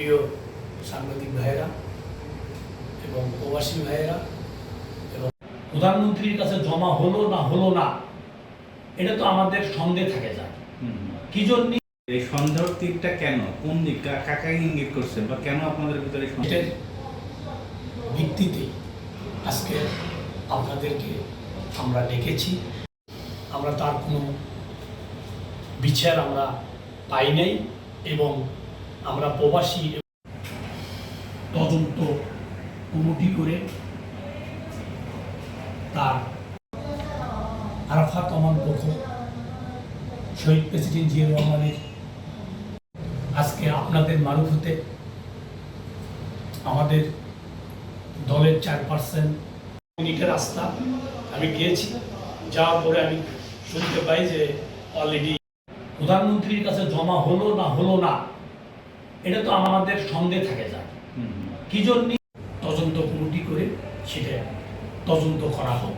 প্রিয় সাংবাদিক ভাইয়েরা এবং প্রবাসী ভাইয়েরা এবং প্রধানমন্ত্রীর কাছে জমা হলো না এটা তো আমাদের সন্দেহ থাকে যায় কি জন্য এই সন্দেহের তীরটা কেন, কোন দিক, কাকে ইঙ্গিত করছে বা কেন আপনাদের ভিতরে এটার ভিত্তিতে আজকে আপনাদেরকে আমরা ডেকেছি। আমরা তার কোনো বিচার আমরা পাই নাই এবং আমরা প্রবাসী তদন্ত কমিটি করে তার আরাফাত আমান পক্ষ শহীদ প্রেসিডেন্ট জিয়া রহমানের আজকে আপনাদের মারুফতে আমাদের দলের 4% মিনিটের রাস্তা আমি গিয়েছি, যাওয়ার পরে আমি শুনতে পাই যে অলরেডি প্রধানমন্ত্রীর কাছে জমা হলো না এটা তো আমাদের সন্দেহ থাকে যায় কি জন্য তদন্ত কমিটি করে সেটা তদন্ত করা হোক।